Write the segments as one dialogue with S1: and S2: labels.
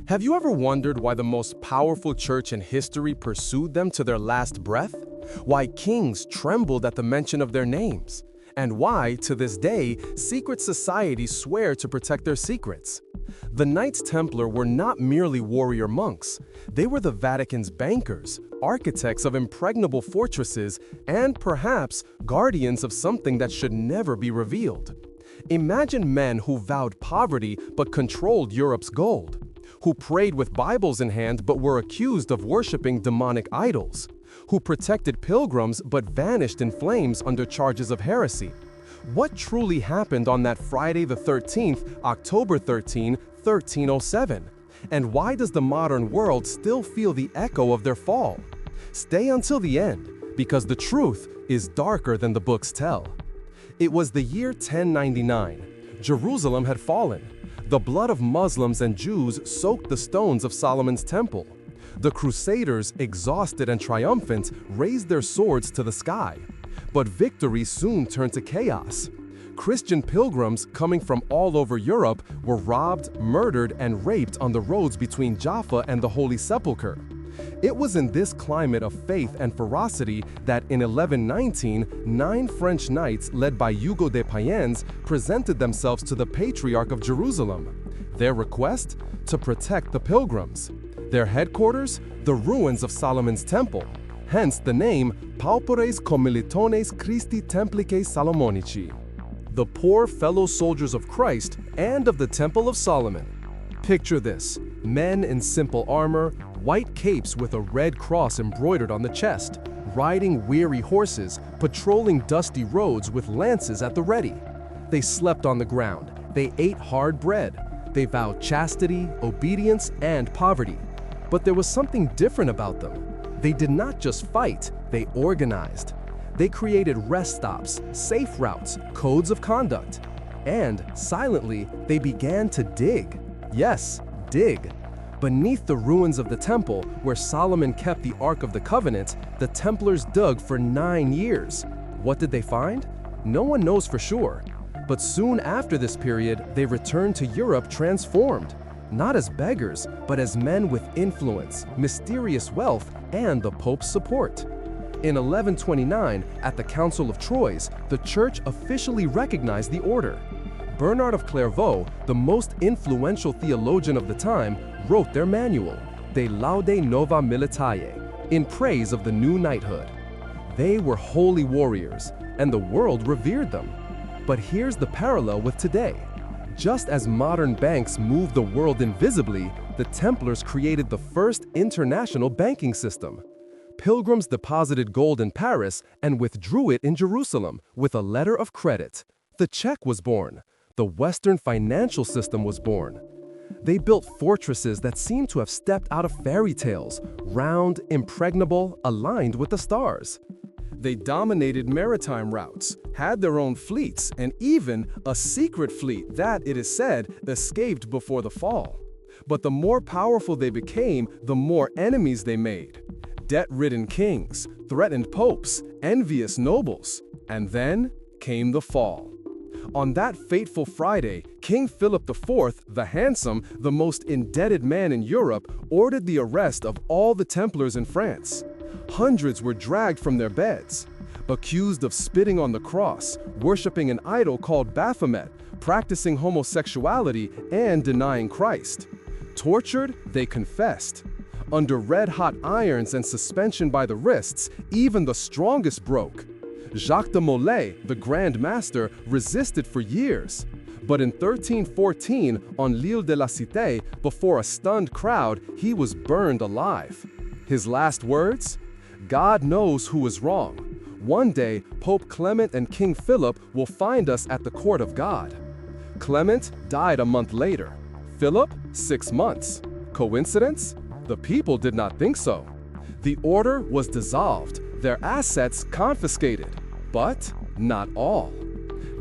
S1: Have you ever wondered why the most powerful church in history pursued them to their last breath? Why kings trembled at the mention of their names? And why, to this day, secret societies swear to protect their secrets? The Knights Templar were not merely warrior monks. They were the Vatican's bankers, architects of impregnable fortresses, and perhaps guardians of something that should never be revealed. Imagine men who vowed poverty but controlled Europe's gold, who prayed with Bibles in hand but were accused of worshiping demonic idols, who protected pilgrims but vanished in flames under charges of heresy. What truly happened on that Friday the 13th, October 13, 1307? And why does the modern world still feel the echo of their fall? Stay until the end, because the truth is darker than the books tell. It was the year 1099. Jerusalem had fallen. The blood of Muslims and Jews soaked the stones of Solomon's temple. The Crusaders, exhausted and triumphant, raised their swords to the sky. But victory soon turned to chaos. Christian pilgrims coming from all over Europe were robbed, murdered, and raped on the roads between Jaffa and the Holy Sepulchre. It was in this climate of faith and ferocity that in 1119, 9 French knights led by Hugo de Payens presented themselves to the Patriarch of Jerusalem. Their request? To protect the pilgrims. Their headquarters? The ruins of Solomon's temple. Hence the name Paupores Commilitones Christi Templices Salomonici. The poor fellow soldiers of Christ and of the Temple of Solomon. Picture this: men in simple armor, white capes with a red cross embroidered on the chest, riding weary horses, patrolling dusty roads with lances at the ready. They slept on the ground, they ate hard bread, they vowed chastity, obedience, and poverty. But there was something different about them. They did not just fight, they organized. They created rest stops, safe routes, codes of conduct. And, silently, they began to dig. Yes, dig. Beneath the ruins of the temple, where Solomon kept the Ark of the Covenant, the Templars dug for 9 years. What did they find? No one knows for sure. But soon after this period, they returned to Europe transformed. Not as beggars, but as men with influence, mysterious wealth, and the Pope's support. In 1129, at the Council of Troyes, the Church officially recognized the order. Bernard of Clairvaux, the most influential theologian of the time, wrote their manual, De Laude Nova Militae, in praise of the new knighthood. They were holy warriors, and the world revered them. But here's the parallel with today. Just as modern banks move the world invisibly, the Templars created the first international banking system. Pilgrims deposited gold in Paris and withdrew it in Jerusalem with a letter of credit. The Czech was born. The Western financial system was born. They built fortresses that seemed to have stepped out of fairy tales, round, impregnable, aligned with the stars. They dominated maritime routes, had their own fleets, and even a secret fleet that, it is said, escaped before the fall. But the more powerful they became, the more enemies they made. Debt-ridden kings, threatened popes, envious nobles. And then came the fall. On that fateful Friday, King Philip IV, the Handsome, the most indebted man in Europe, ordered the arrest of all the Templars in France. Hundreds were dragged from their beds, accused of spitting on the cross, worshiping an idol called Baphomet, practicing homosexuality, and denying Christ. Tortured, they confessed. Under red-hot irons and suspension by the wrists, even the strongest broke. Jacques de Molay, the Grand Master, resisted for years. But in 1314, on l'Île de la Cité, before a stunned crowd, he was burned alive. His last words? God knows who is wrong. One day, Pope Clement and King Philip will find us at the court of God. Clement died a month later. Philip, 6 months. Coincidence? The people did not think so. The order was dissolved, their assets confiscated. But not all.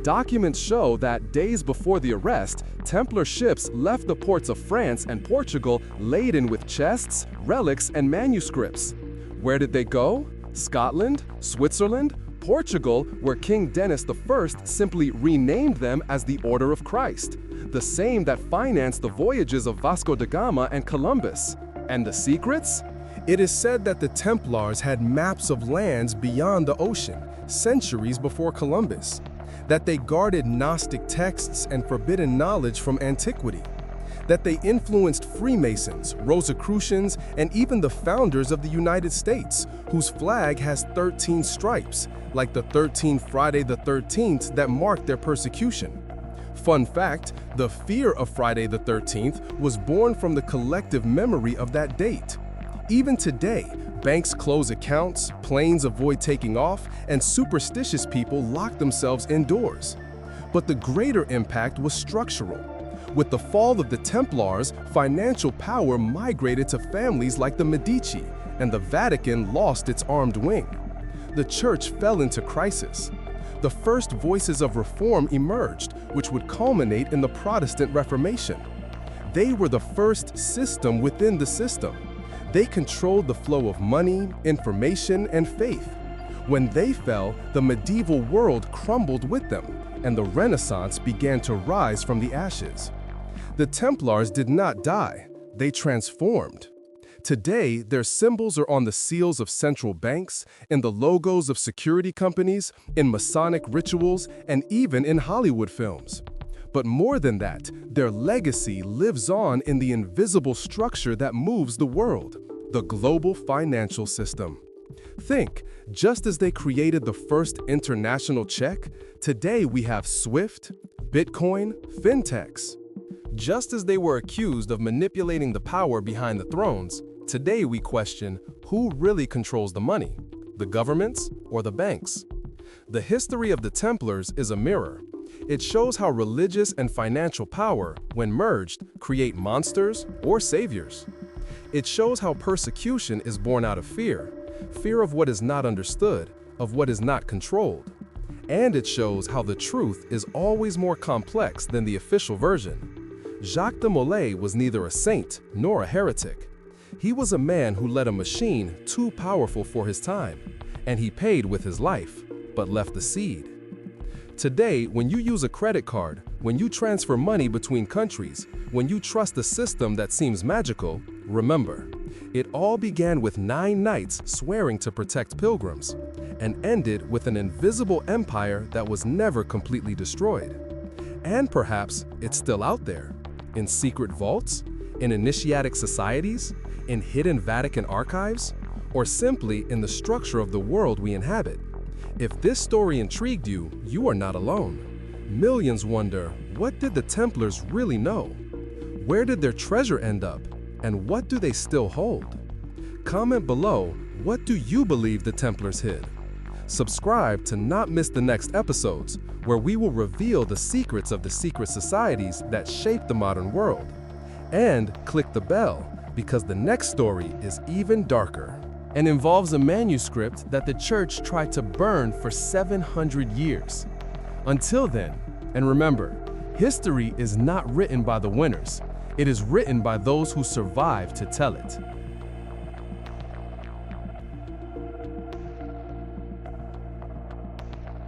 S1: Documents show that days before the arrest, Templar ships left the ports of France and Portugal laden with chests, relics, and manuscripts. Where did they go? Scotland? Switzerland? Portugal, where King Denis I simply renamed them as the Order of Christ, the same that financed the voyages of Vasco da Gama and Columbus. And the secrets? It is said that the Templars had maps of lands beyond the ocean, centuries before Columbus, that they guarded Gnostic texts and forbidden knowledge from antiquity, that they influenced Freemasons, Rosicrucians, and even the founders of the United States, whose flag has 13 stripes, like the 13 Friday the 13th that marked their persecution. Fun fact, the fear of Friday the 13th was born from the collective memory of that date. Even today, banks close accounts, planes avoid taking off, and superstitious people lock themselves indoors. But the greater impact was structural. With the fall of the Templars, financial power migrated to families like the Medici, and the Vatican lost its armed wing. The Church fell into crisis. The first voices of reform emerged, which would culminate in the Protestant Reformation. They were the first system within the system. They controlled the flow of money, information, and faith. When they fell, the medieval world crumbled with them, and the Renaissance began to rise from the ashes. The Templars did not die, they transformed. Today, their symbols are on the seals of central banks, in the logos of security companies, in Masonic rituals, and even in Hollywood films. But more than that, their legacy lives on in the invisible structure that moves the world, the global financial system. Think, just as they created the first international check, today we have SWIFT, Bitcoin, fintechs. Just as they were accused of manipulating the power behind the thrones, today we question who really controls the money, the governments or the banks. The history of the Templars is a mirror. It shows how religious and financial power, when merged, create monsters or saviors. It shows how persecution is born out of fear, fear of what is not understood, of what is not controlled. And it shows how the truth is always more complex than the official version. Jacques de Molay was neither a saint nor a heretic. He was a man who led a machine too powerful for his time, and he paid with his life, but left the seed. Today, when you use a credit card, when you transfer money between countries, when you trust a system that seems magical, remember, it all began with 9 knights swearing to protect pilgrims, and ended with an invisible empire that was never completely destroyed. And perhaps it's still out there, in secret vaults, in initiatic societies, in hidden Vatican archives, or simply in the structure of the world we inhabit. If this story intrigued you, you are not alone. Millions wonder, what did the Templars really know? Where did their treasure end up? And what do they still hold? Comment below, what do you believe the Templars hid? Subscribe to not miss the next episodes, where we will reveal the secrets of the secret societies that shaped the modern world. And click the bell, because the next story is even darker and involves a manuscript that the church tried to burn for 700 years. Until then, and remember, history is not written by the winners. It is written by those who survive to tell it.